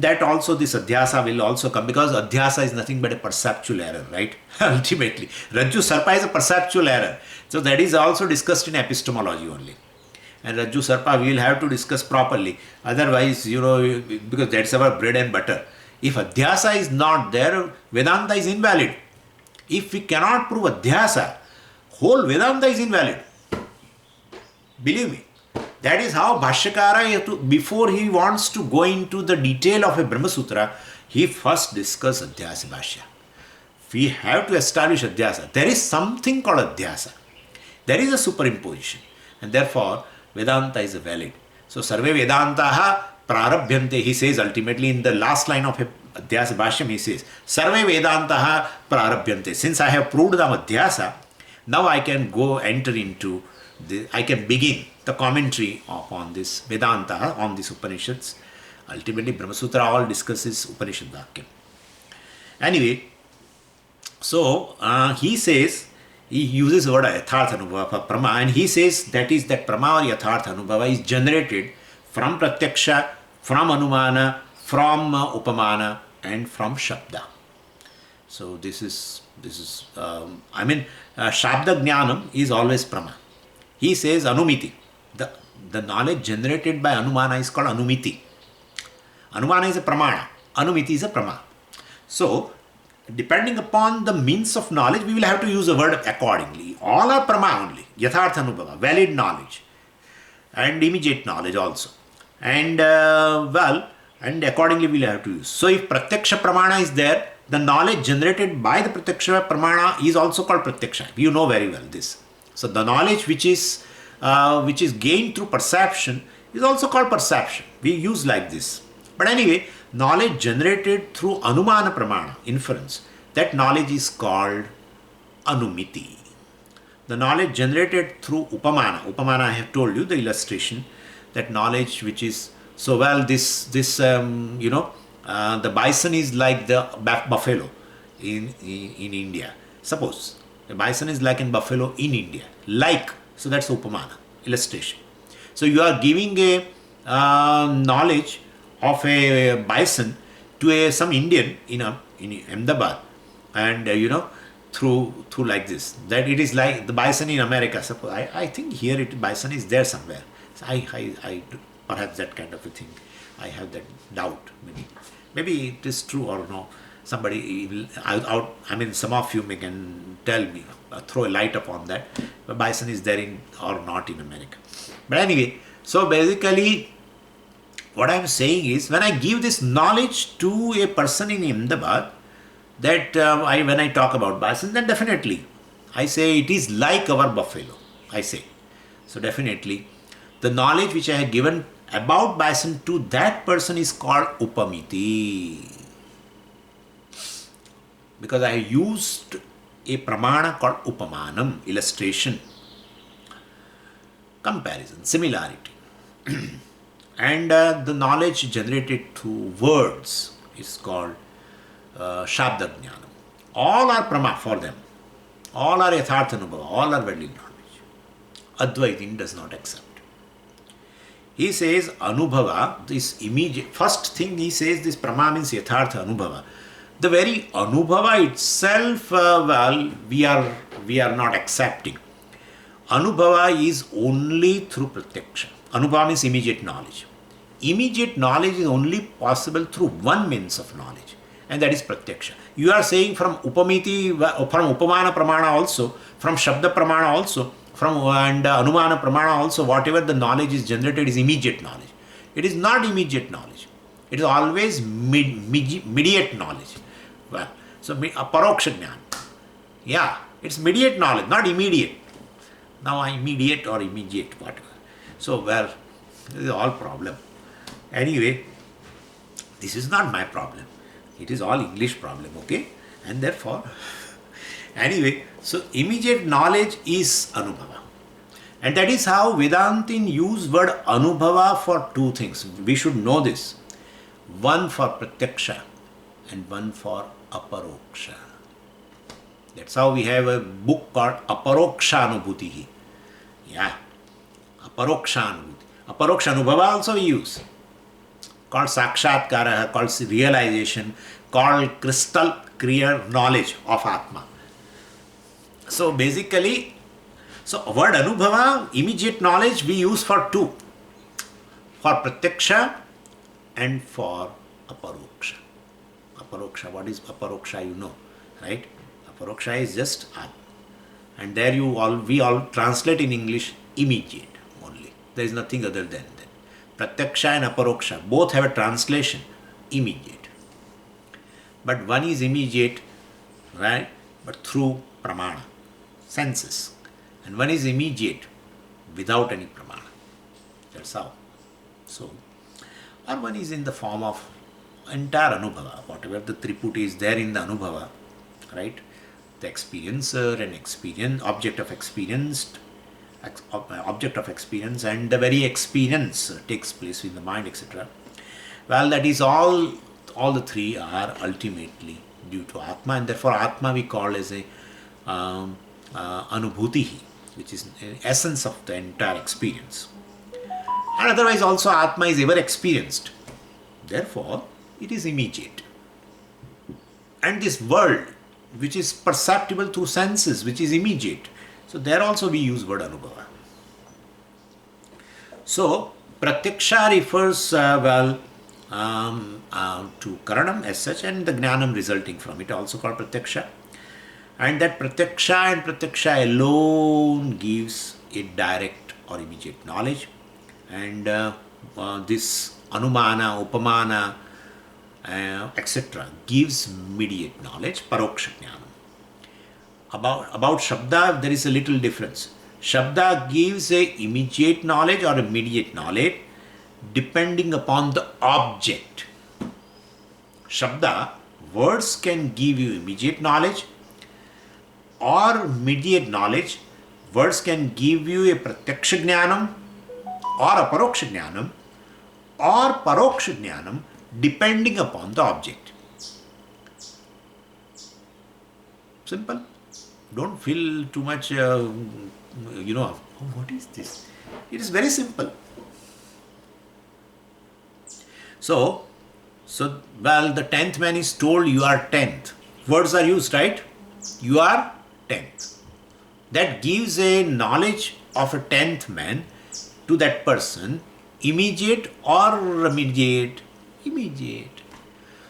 that also this Adhyasa will also come, because Adhyasa is nothing but a perceptual error, right? Ultimately. Rajju Sarpa is a perceptual error. So that is also discussed in epistemology only. And Rajju Sarpa we will have to discuss properly. Otherwise, because that's our bread and butter. If Adhyasa is not there, Vedanta is invalid. If we cannot prove Adhyasa, whole Vedanta is invalid. Believe me. That is how Bhashyakara, before he wants to go into the detail of a Brahma Sutra, he first discusses Adhyasa Bhashya. We have to establish Adhyasa. There is something called Adhyasa. There is a superimposition. And therefore, Vedanta is valid. So, Sarve Vedantaha Prarabhyante, he says ultimately in the last line of Adhyasa Bhashyam, he says, Sarve Vedantaha Prarabhyante. Since I have proved the Adhyasa, now I can I can begin the commentary upon this Vedanta, on these Upanishads. Ultimately, Brahma Sutra all discusses Upanishad Vakyam. Anyway, so he says, he uses the word Yathartha Anubhava, Prama, and he says that Prama or Yathartha Anubhava is generated from Pratyaksha, from Anumana, from Upamana, and from Shabda. So this is Shabda Jnanam is always Prama. He says Anumiti. The knowledge generated by Anumana is called Anumiti. Anumana is a Pramana. Anumiti is a Prama. So, depending upon the means of knowledge, we will have to use a word accordingly. All are Prama only. Yathartha Anubhava, valid knowledge. And immediate knowledge also. And and accordingly we will have to use. So, if Pratyaksha Pramana is there, the knowledge generated by the Pratyaksha Pramana is also called Pratyaksha. You know very well this. So, the knowledge which is gained through perception is also called perception. We use like this. But anyway, knowledge generated through Anumana Pramana, inference, that knowledge is called Anumiti. The knowledge generated through Upamana, I have told you the illustration, that knowledge which is, so well, the bison is like the buffalo in India. Suppose the bison is like in buffalo in India. Like, so that's Upamana, illustration. So you are giving a knowledge of a bison to some Indian in Ahmedabad, and through like this, that it is like the bison in America. Suppose I think here bison is there somewhere. So I perhaps that kind of a thing. I have that doubt. Maybe it is true or no. Somebody will some of you may can tell me, throw a light upon that. The bison is there or not in America. But anyway, so basically, what I am saying is, when I give this knowledge to a person in Ahmedabad, that when I talk about bison, then definitely I say it is like our buffalo. I say. So definitely, the knowledge which I have given about bison to that person is called Upamiti. Because I used a pramana called Upamanam, illustration, comparison, similarity. And the knowledge generated through words is called Shabda Jnanam. All are Prama for them. All are Yathartha Anubhava. All are valid knowledge. Advaitin does not accept. He says Anubhava, this immediate, first thing he says, this Prama means Yathartha Anubhava. The very Anubhava itself, we are not accepting. Anubhava is only through Pratyaksha. Anubhava means immediate knowledge. Immediate knowledge is only possible through one means of knowledge, and that is Pratyaksha. You are saying from Upamiti, from Upamana Pramana also, from Shabda Pramana also, and Anumana Pramana also, whatever the knowledge is generated is immediate knowledge. It is not immediate knowledge. It is always mediate knowledge. Well, so Paroksha Jnana. Yeah, it's mediate knowledge, not immediate. Now immediate or immediate, whatever. So, this is all problem. Anyway, this is not my problem. It is all English problem, okay? And therefore, anyway, so immediate knowledge is Anubhava. And that is how Vedantin use word Anubhava for two things. We should know this. One for Pratyaksha and one for Aparoksha. That's how we have a book called Aparoksha Anubhutihi. Yeah. Aparoksha Anubhuti. Aparoksha Anubhava also we use. Called Sakshatkara, called realization, called crystal clear knowledge of Atma. So basically, word Anubhava, immediate knowledge, we use for two. For Pratyaksha and for Aparoksha. Aparoksha, what is Aparoksha, you know, right? Aparoksha is just Atma. And there we all translate in English immediate only. There is nothing other than that. Pratyaksha and Aparoksha both have a translation immediate. But one is immediate, right? But through pramana, senses. And one is immediate without any pramana. That's how. So, or one is in the form of entire Anubhava, whatever the Triputi is there in the Anubhava, right? The experiencer and object of experience, and the very experience takes place in the mind, etc. Well, that is all the three are ultimately due to Atma, and therefore Atma we call as a Anubhutihi, which is the essence of the entire experience. And otherwise also Atma is ever experienced. Therefore, it is immediate. And this world which is perceptible through senses, which is immediate. So there also we use word anubhava. So pratyaksha refers to karanam as such, and the jnanam resulting from it, also called pratyaksha. And that pratyaksha alone gives a direct or immediate knowledge. And this anumana, upamana, etc. gives mediate knowledge, paroksha jnanam. About Shabda, there is a little difference. Shabda gives a immediate knowledge or immediate knowledge depending upon the object. Shabda, words can give you immediate knowledge or mediate knowledge. Words can give you a pratyaksha jnanam or a paroksha jnanam or paroksha jnanam depending upon the object. Simple. Don't feel too much, what is this? It is very simple. So, the 10th man is told you are 10th. Words are used, right? You are 10th. That gives a knowledge of a 10th man to that person, immediate or immediate? Immediate.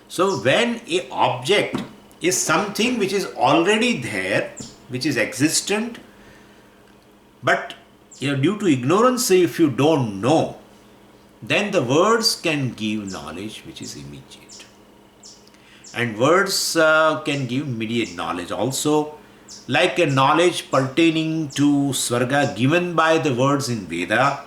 So when a object is something which is already there, which is existent, but due to ignorance, if you don't know, then the words can give knowledge which is immediate. And words can give immediate knowledge also, like a knowledge pertaining to Swarga given by the words in Veda,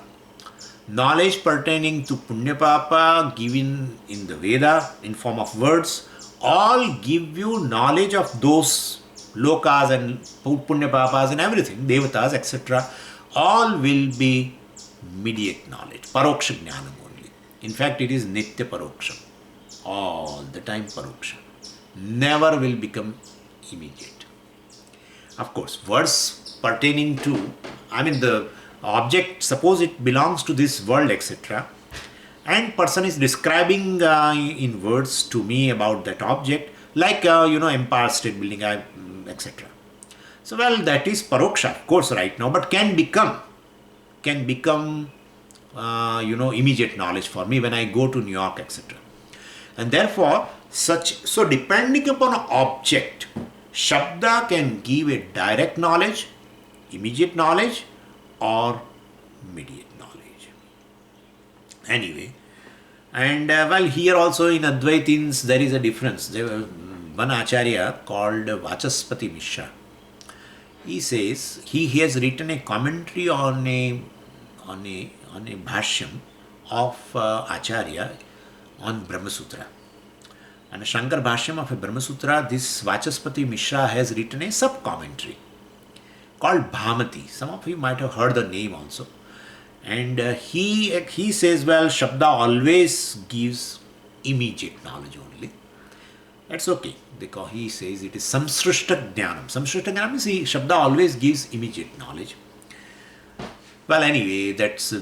knowledge pertaining to Punya Papa given in the Veda in form of words, all give you knowledge of those lokas and Punya Papas and everything, Devatas, etc. All will be mediate knowledge, paroksha jnanam only. In fact, it is nitya paroksha, all the time paroksha. Never will become immediate. Of course, words pertaining to, the object, suppose it belongs to this world, etc. And person is describing in words to me about that object, like, Empire State Building, etc. So, that is paroksha, of course, right now, but can become immediate knowledge for me when I go to New York, etc. And therefore, so depending upon an object, Shabda can give a direct knowledge, immediate knowledge, or mediate knowledge. Anyway, and here also in Advaitins there is a difference. There was one Acharya called Vachaspati Mishra. He says he has written a commentary on a bhashyam of Acharya on Brahma Sutra. And a Shankar bhashyam of a Brahma Sutra, this Vachaspati Mishra has written a sub-commentary called Bhamati. Some of you might have heard the name also. And he says, Shabda always gives immediate knowledge only. That's okay, because he says it is samsrishta jnanam. Samsrishta jnanam means Shabda always gives immediate knowledge. Well, anyway, that's a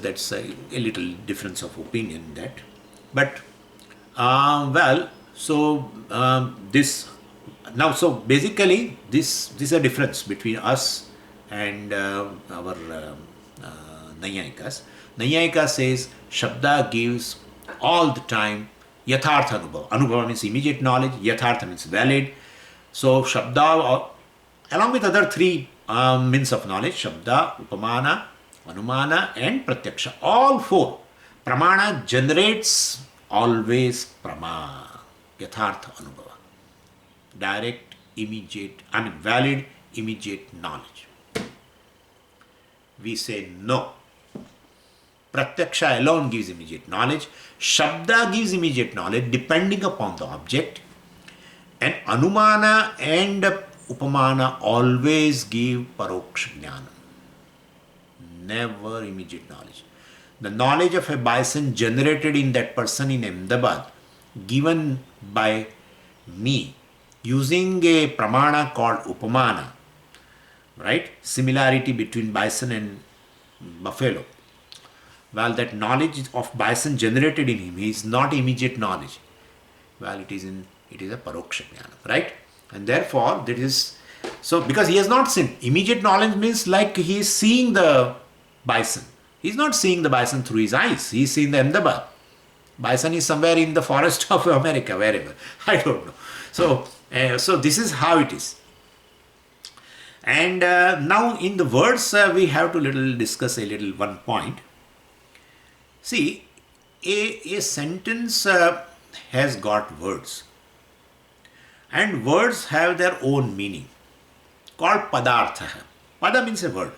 little difference of opinion in that. But, so basically, this is a difference between us and our Nayayikas. Nayayika says Shabda gives all the time yathartha anubhava. Anubhava means immediate knowledge, yathartha means valid. So Shabda, along with other three means of knowledge, Shabda, Upamana, Anumana and Pratyaksha, all four. Pramana generates always Prama, yathartha anubhava. Direct, immediate, valid, immediate knowledge. We say no. Pratyaksha alone gives immediate knowledge. Shabda gives immediate knowledge depending upon the object. And Anumana and Upamana always give paroksha jnana. Never immediate knowledge. The knowledge of a bison generated in that person in Ahmedabad, given by me, using a pramana called Upamana, right? Similarity between bison and buffalo. That knowledge of bison generated in him is not immediate knowledge. It is a paroksha jnana, right? And therefore, that is, so because he has not seen, immediate knowledge means like he is seeing the bison. He is not seeing the bison through his eyes. He is seeing the Ahmedabad. Bison is somewhere in the forest of America, wherever. I don't know. So this is how it is. And now in the words, we have to discuss a little one point. See, a sentence has got words. And words have their own meaning, called padartha. Pada means a word.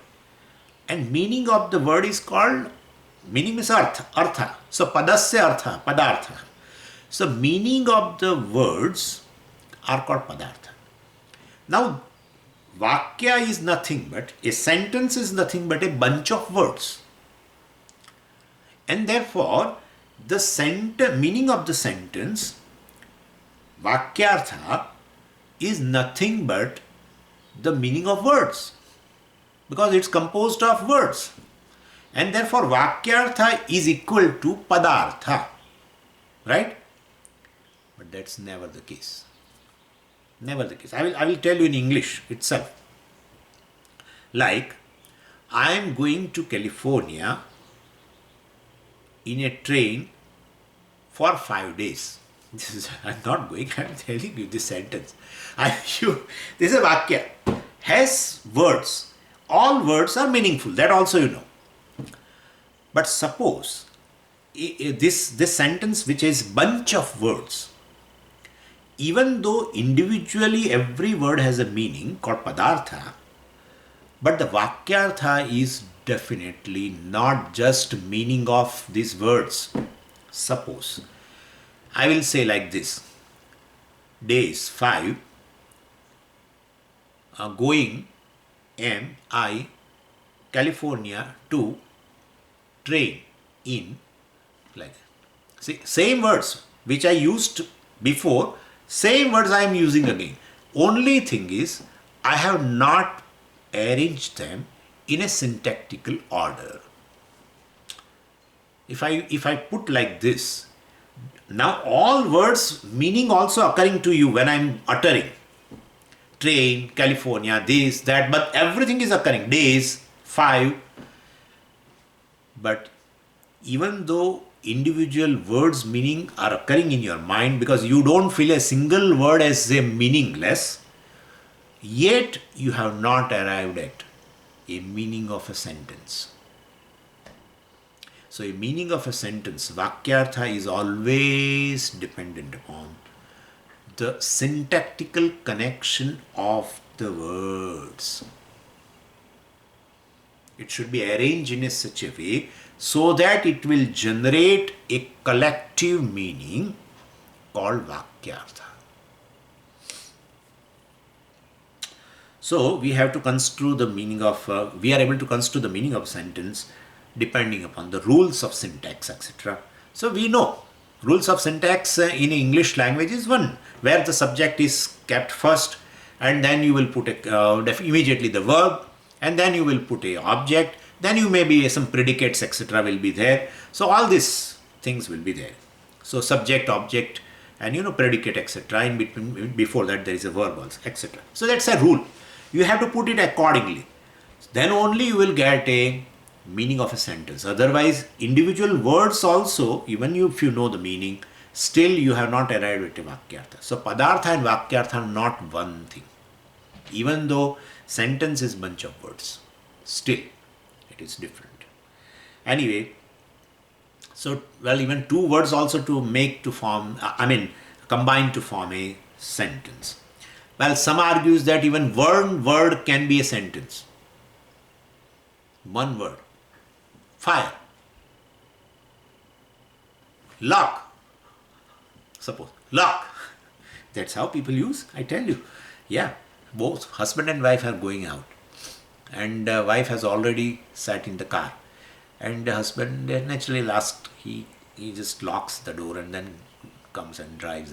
And meaning of the word is called, meaning means artha. So padasya artha, padartha. So meaning of the words are called padartha. Now, vakya is nothing but, a sentence is nothing but a bunch of words. And therefore, the meaning of the sentence, vakyartha, is nothing but the meaning of words. Because it's composed of words. And therefore, vakyartha is equal to padartha. Right? But that's never the case. Never the case. I will tell you in English itself. Like, I am going to California in a train for 5 days. I'm not going, I'm telling you this sentence. This is a vakya. Has words. All words are meaningful. That also you know. But suppose this sentence, which is bunch of words, even though individually every word has a meaning called padartha, but the vakyartha is definitely not just meaning of these words. Suppose I will say like this: days 5, going I California to train in, like that. See, same words which I used before, same words I am using again. Only thing is, I have not arranged them in a syntactical order. If I put like this, now all words meaning also occurring to you when I am uttering. Train, California, this, that, but everything is occurring. Days, 5. But even though individual words meaning are occurring in your mind, because you don't feel a single word as a meaningless, yet you have not arrived at a meaning of a sentence. So a meaning of a sentence, vakyartha, is always dependent upon the syntactical connection of the words. It should be arranged in such a way so that it will generate a collective meaning called vakyartha. So we have to construe the meaning of, we are able to construe the meaning of a sentence depending upon the rules of syntax, etc. So we know rules of syntax in English language is one, where the subject is kept first, and then you will put immediately the verb, and then you will put a object, then you maybe some predicates, etc. will be there. So all these things will be there. So subject, object, and predicate, etc. In between, before that there is a verb also, etc. So that's a rule. You have to put it accordingly. Then only you will get a meaning of a sentence. Otherwise, individual words also, even if you know the meaning, still you have not arrived at a vakyartha. So padartha and vakyartha are not one thing. Even though sentence is bunch of words, still it is different. Anyway, so even two words also combine to form a sentence. Well, some argues that even one word can be a sentence. One word. Fire. Lock. Suppose. Lock. That's how people use, I tell you. Yeah, both husband and wife are going out. And wife has already sat in the car. And the husband, naturally last, he just locks the door and then comes and drives.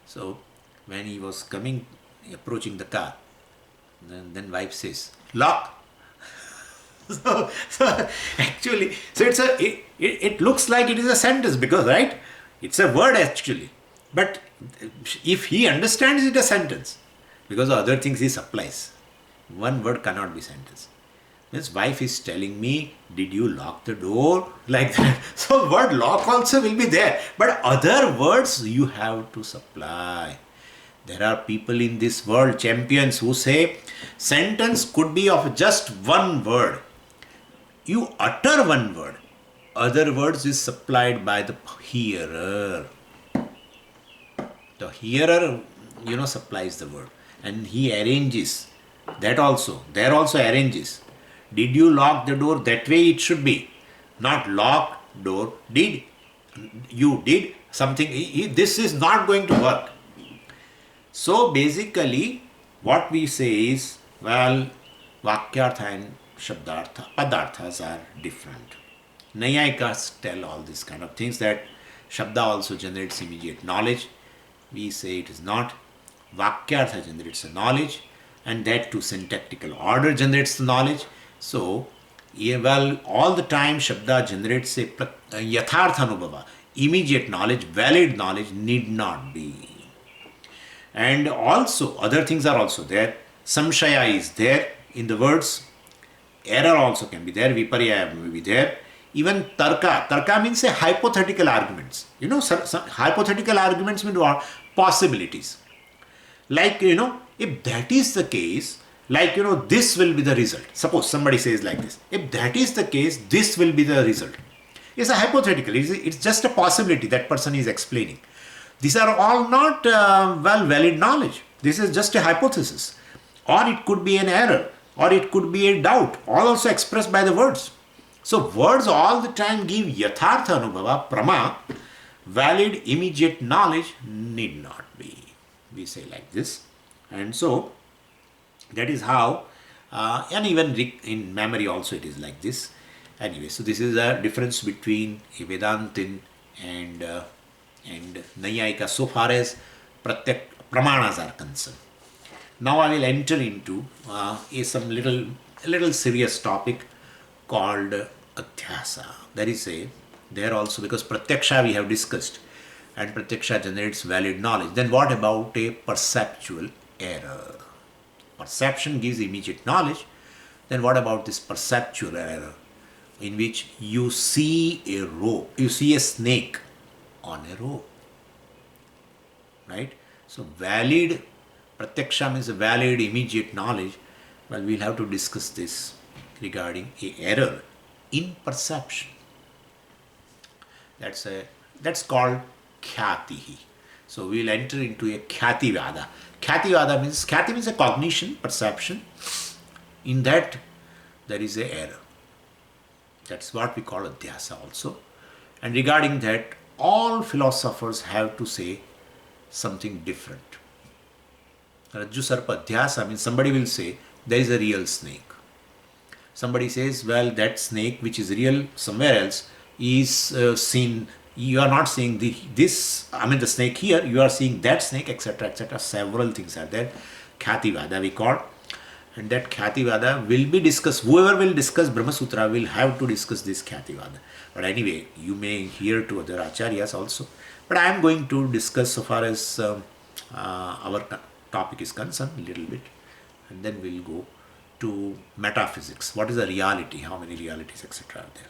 So when he was approaching the car, then wife says, lock. So actually, it looks like it is a sentence because, right, it's a word actually, but If he understands it a sentence, because the other things he supplies, one word cannot be sentence. His wife is telling me, did you lock the door? Like that. So word lock also will be there. But other words you have to supply. There are people in this world, champions, who say sentence could be of just one word. You utter one word. Other words is supplied by the hearer. The hearer, supplies the word. And he arranges. That also. There also arranges. Did you lock the door? That way it should be. Not lock door. Did you did something? This is not going to work. So basically, what we say is, well, Vakyartha and Shabdartha, Padarthas are different. Nayayikas tell all these kind of things, that Shabda also generates immediate knowledge. We say it is not. Vakyartha generates a knowledge, and that too syntactical order generates the knowledge. So, all the time Shabda generates a Yathartha Anubhava, immediate knowledge, valid knowledge need not be. And also, other things are also there. Samshaya is there in the words. Error also can be there. Viparya may be there. Even Tarka. Tarka means a hypothetical arguments. Some hypothetical arguments mean what? Possibilities. Like, if that is the case, like, this will be the result. Suppose somebody says like this. If that is the case, this will be the result. It's a hypothetical. It's just a possibility that person is explaining. These are all not valid knowledge. This is just a hypothesis. Or it could be an error. Or it could be a doubt. All also expressed by the words. So words all the time give yathartha anubhava, prama. Valid immediate knowledge need not be. We say like this. And so that is how, and even in memory also it is like this. Anyway, so this is a difference between a Vedantin and Nayayika so far as Pratyak Pramanas are concerned. Now I will enter into some little serious topic called Adhyasa. There also, because Pratyaksha we have discussed, and Pratyaksha generates valid knowledge. Then what about a perceptual error? Perception gives immediate knowledge. Then what about this perceptual error, in which you see a rope, you see a snake on a rope, right? So valid Pratyaksha means a valid immediate knowledge. Well, we'll have to discuss this regarding a error in perception. That's called Khyatihi. So we'll enter into a Khyativada. Khyativada means a cognition, perception. In that there is a error. That's what we call Adhyasa also. And regarding that, all philosophers have to say something different. Rajju Sarpa Adhyasa means somebody will say there is a real snake. Somebody says, well, that snake which is real somewhere else is seen. You are not seeing the snake here, you are seeing that snake, etc., etc. Several things are there. Khyativada we call. And that Khyativada will be discussed. Whoever will discuss Brahma Sutra will have to discuss this Khyativada. But anyway, you may hear to other acharyas also. But I am going to discuss so far as our topic is concerned a little bit. And then we'll go to metaphysics. What is the reality? How many realities, etc. are there?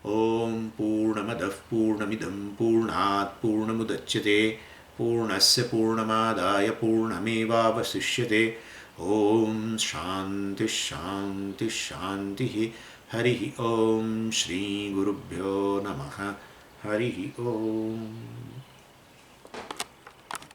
Om Purnamadah Purnamidam Purnat Purnamudachyate Purnasya Purnamadaya Purnamevavasishyate. Om Shanti Shanti Shanti Harihi Om Shri Gurubhyo Namaha Harihi Om.